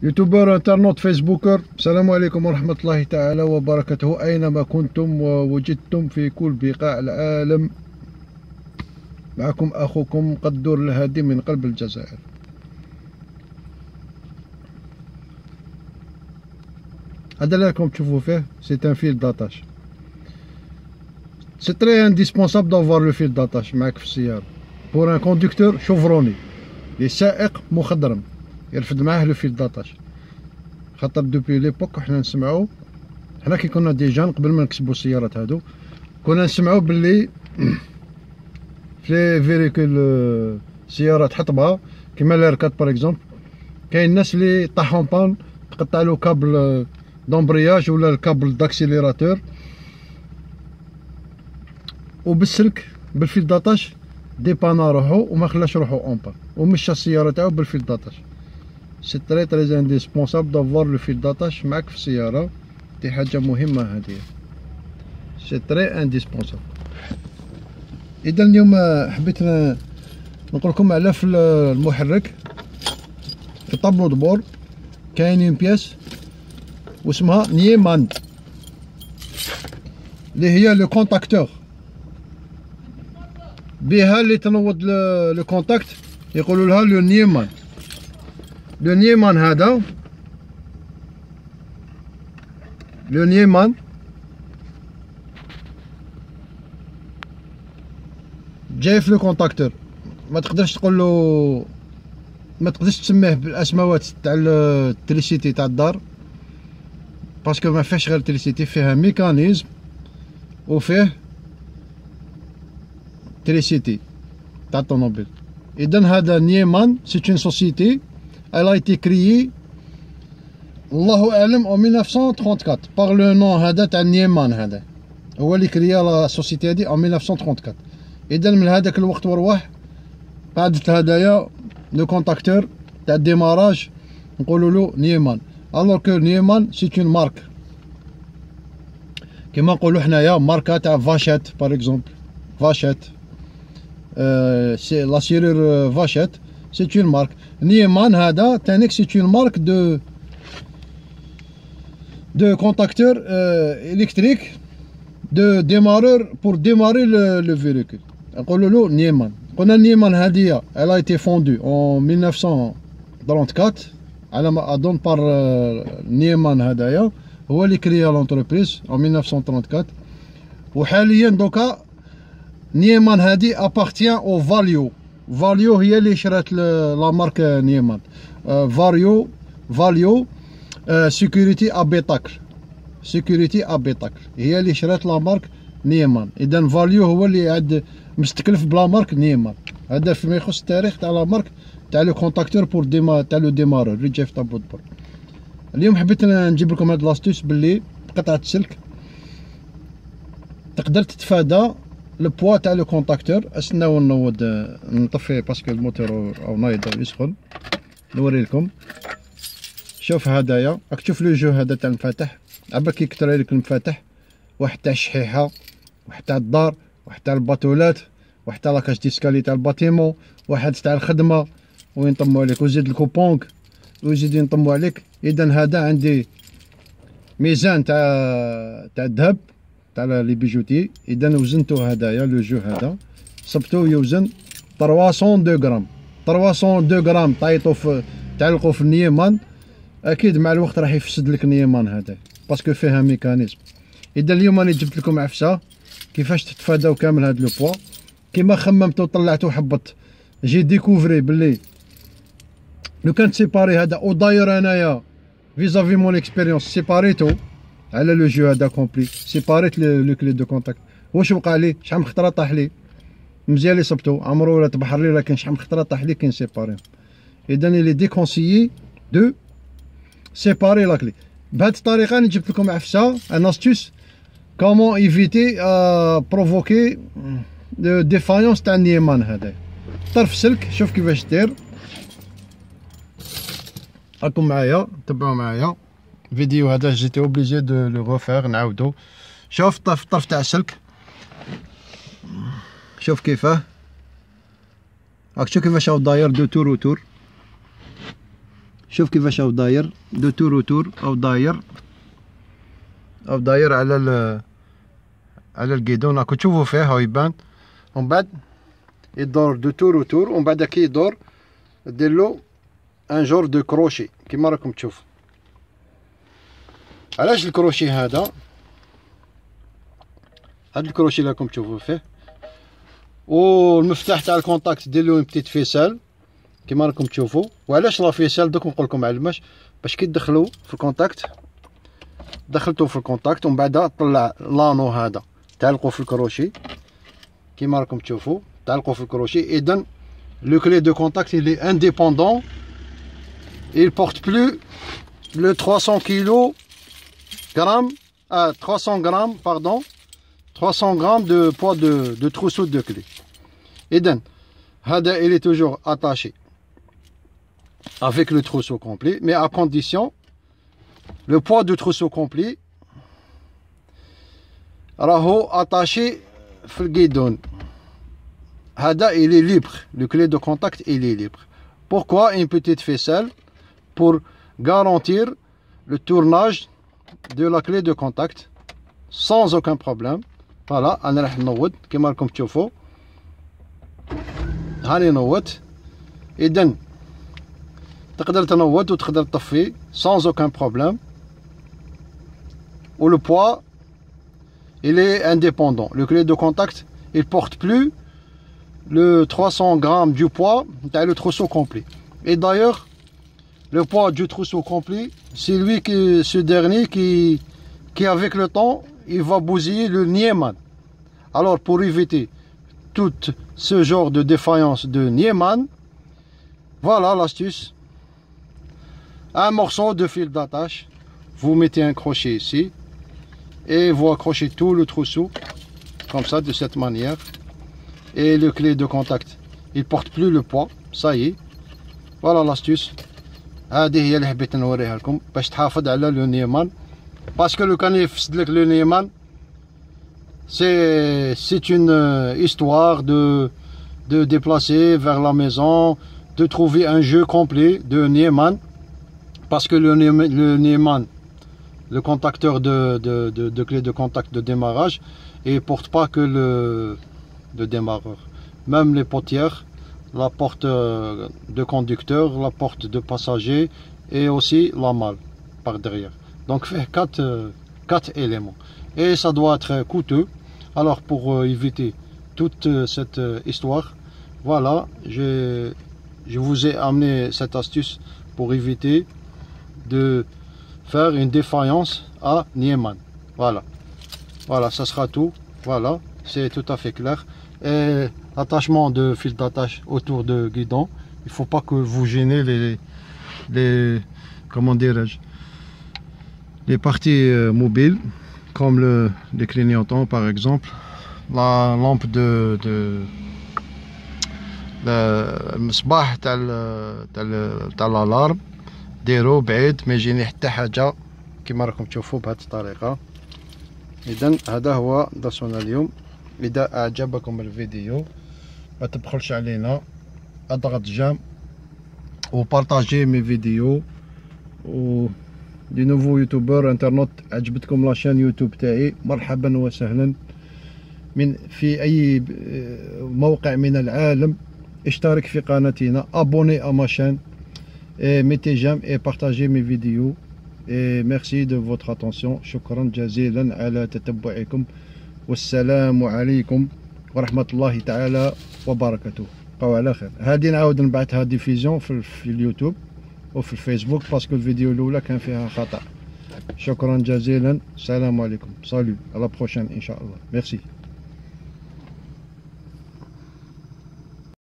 يوتيوبر، انترنت، فيسبوكر، السلام عليكم ورحمة الله تعالى وبركاته أينما كنتم ووجدتم في كل بقاع العالم. معكم أخوكم قدور الهادي من قلب الجزائر. هذا اللي راكم تشوفوا فيه سي ان فيل داتاج. سي تري انديسبونسابل دافوار لو فيل داتاج معاك في السيارة بور ان كوندكتور شوفروني، لسائق مخضرم يرفد معاه لو فيل داتاج. خاطر دوبي ليبوك حنا نسمعو، حنا كي كنا دي جان قبل ما نكسبو السيارات هادو كنا نسمعو باللي في فيريكول سيارات حطبها كيما ليركات باغ اكزومبل، كاين ناس لي طاحون بان تقطع له كابل دومبرياج ولا الكابل داكسيليراتور، وبالسلك بالفيل داتاج ديبانا روحو وما خلاش روحو اون بان ومشى السيارة تاعو بالفيل داتاج. سي تري تري انديسبونسابل دافوار لو فيل داتاج معاك في السيارة، دي حاجة مهمة هادية، سي تري انديسبونسابل. اذا اليوم حبيت نقول لكم على في المحرك في طابلو دبور كاينين بياس واسمها نيمان اللي هي لو كونتاكتور، بها اللي تنوض لو كونتاكت يقولوا لها لو نيمان. لو نيمان هذا لو نيمان جاي في لو كونتاكتور، ما تقدرش تقول له، ما تقدرش تسميه بالاسماوات تاع التريسيتي تاع الدار باسكو ما فيهش غير تريسيتي، فيها ميكانيزم وفيه تريسيتي تاع الطوموبيل. اذا هذا نيمان سي اون سوسيتي elle a été créée الله اعلم en 1934 par le nom هذا تاع نيمان، هذا هو اللي كريا لا سوسيتي هذه en 1934. اذا من هذاك الوقت ورواح قعدت هدايا لو كونتاكتور تاع الديماراج نقولوا له نيمان، الوغ كو نيمان سي اون مارك كيما نقولوا حنايا ماركه تاع فاشيت باغ اكزومبل، فاشيت سي لا سيرور فاشيت سي اون مارك. نيمان هذا تانيك سي اون مارك دو كونتاكتور الكتريك دو ديمارور بور ديماري لو فيريكول، نقولوا له نيمان. قلنا نيمان هذه elle a été fondue en 1934 على ما اظن بار نيمان هذايا هو اللي كريا لونتربريز en 1934. وحاليا دوكا نيمان هذه ابارتيان او فاليو، فاليو هي اللي شرات لا مارك نيمان. فاليو سيكوريتي ابيتاكل، سيكوريتي ابيتاكل هي اللي شرات لا مارك نيمان. اذا فاليو هو اللي عاد مستكلف بلا مارك نيمان. هذا فيما يخص التاريخ تاع لا مارك تاع لو كونتاكتور بور ديما تاع لو ديمارور اللي جاي في طابلو دبور. اليوم حبيت نجيب لكم هاد لاستيس باللي قطعة السلك تقدر تتفادى لو بوا تاع لو كونتاكتور. استناو نوض نطفي باسكو الموتور او نايض يسخن. نوري لكم، شوف هدايا راك تشوف لو جو هذا تاع المفاتح، عباك يكثر لك المفاتح، واحد تاع الشحيحه، واحد تاع الدار، واحد تاع الباطولات، واحد تاع لاكاج ديسكالي تاع الباتيمون، واحد تاع الخدمه وينطمو عليك، وزيد الكوبونك ويزيد ينطمو عليك. اذا هذا عندي ميزان تاع الذهب تاع لي بيجوتي. اذا وزنتو هدايا لو جو هذا صبتو يوزن 302 غرام، 302 غرام طايطو في تعلقو في النيمان. اكيد مع الوقت راح يفسد لك النيمان هذا باسكو فيها ميكانيزم. اذا اليوم راني جبت لكم عفسه كيفاش تتفاداو كامل هاد لو بوا. كيما خممت وطلعت وحبطت جي ديكوفري باللي لو كان سيباري هذا، وداير انايا فيزافي مون اكسبيريونس سيباريتو على لو جو هذا كومبلي، سيباريت لو كلي دو كونتاكت. واش وقع لي؟ شحال من خطره طاح لي مزيان اللي صبتو، عمرو ولا تبحر لي، لكن شحال من خطره طاح لي كي نسيباري. اذا لي ديكونسيي دو سيباري لا كلي. بهذه الطريقه انا جبت لكم عفسه ان استوس كومون ايفيتي بروفوكي دو ديفايونس تاع النيمان هذا. طرف سلك شوف كيفاش دير، راكم معايا تبعوا معايا الفيديو هذا جيتي اوبليجي دو لو غوفير نعاودو. شوف الطرف تاع السلك، شوف كيفاه، راك تشوف كيفاش راهو داير دو تور وتور. شوف كيفاش راهو داير دو تور وتور، او داير على القيدون راكو تشوفوا فيه هاو يبان. ومن بعد يدور دو تور وتور، ومن بعد كي يدور ديرلو ان جور دو كروشي كيما راكم تشوفوا. علاش الكروشي هذا؟ هاد الكروشي اللي راكم تشوفوا فيه، والمفتاح تاع الكونتاكت ديرلو اون بتيت فيسال كيما راكم تشوفوا. وعلاش لا فيسال؟ دوك نقول لكم علاش. باش كي تدخلوا في الكونتاكت، دخلتو في الكونتاكت ومن بعد طلع لانو هذا، تعلقوا في الكروشي كيما راكم تشوفوا، تعلقوا في الكروشي. اذا لو كلي دو كونتاكت il est indépendant, il porte plus le 300 kg 300 grammes pardon 300 grammes de poids de trousseau de clé. اذا هذا il est toujours attaché avec le trousseau complet, mais à condition le poids du trousseau complet راهو attaché في القيدون. هذا il est libre, le clé de contact il est libre. Pourquoi une petite ficelle? Pour garantir le tournage de la clé de contact sans aucun problème. Voilà, انا راح نوض كيما راكم تشوفوا، هاني نوض. اذا تقدر تنوض وتقدر تطفي sans aucun problème. Ou le poids il est indépendant. Le clé de contact il porte plus le 300 grammes du poids dans le trousseau complet. Et d'ailleurs le poids du trousseau complet, c'est lui qui, ce dernier qui avec le temps il va bousiller le Nieman. Alors pour éviter tout ce genre de défaillance de Nieman, voilà l'astuce. Un morceau de fil d'attache, vous mettez un crochet ici et vous accrochez tout le trousseau comme ça, de cette manière. Et le clé de contact il porte plus le poids, ça y est. Voilà l'astuce. هذه هي اللي حبيت نوريها لكم باش تحافظ على لو نيمان. باسكو لو كان يفسد لك لو نيمان c'est une histoire de déplacer vers la maison, de trouver un jeu complet de Nieman, parce que le Nieman, le contacteur de clé de contact de démarrage, il ne porte pas que le démarreur, même les portières, la porte de conducteur, la porte de passager et aussi la malle par derrière. Donc fait quatre éléments et ça doit être coûteux. Alors pour éviter toute cette histoire, voilà, je vous ai amené cette astuce pour éviter de faire une défaillance à Nieman. Voilà, voilà, ça sera tout. Voilà, c'est tout à fait clair. Et l'attachement de fil d'attache autour de guidon, il faut pas que vous gênez les comment dirais-je, les parties mobiles comme les clignotants par exemple, la lampe de المصباح تاع الالارم ديرو بعيد ما يجيني حتى حاجه كما راكم تشوفوا بهذه الطريقه. اذا هذا هو درسنا اليوم. اذا اعجبكم الفيديو ما تبخلش علينا، اضغط جيم وبارطاجي مي فيديو. و دي نوفو يوتيوبر انترنت عجبتكم لاشين يوتيوب تاعي، مرحبا وسهلا من في اي موقع من العالم. اشترك في قناتنا، abonnez à ma chaîne, et mettez j'aime et partagez mes vidéos. Et merci de votre attention. شكرا جزيلا على تتبعكم، والسلام عليكم ورحمة الله تعالى وبركاته. بقاو على خير. هادي نعاود نبعثها ديفيزيون في اليوتيوب وفي الفيسبوك باسكو الفيديو الاولى كان فيها خطأ. شكرا جزيلا، السلام عليكم، سالو، على بروشين ان شاء الله. ميرسي.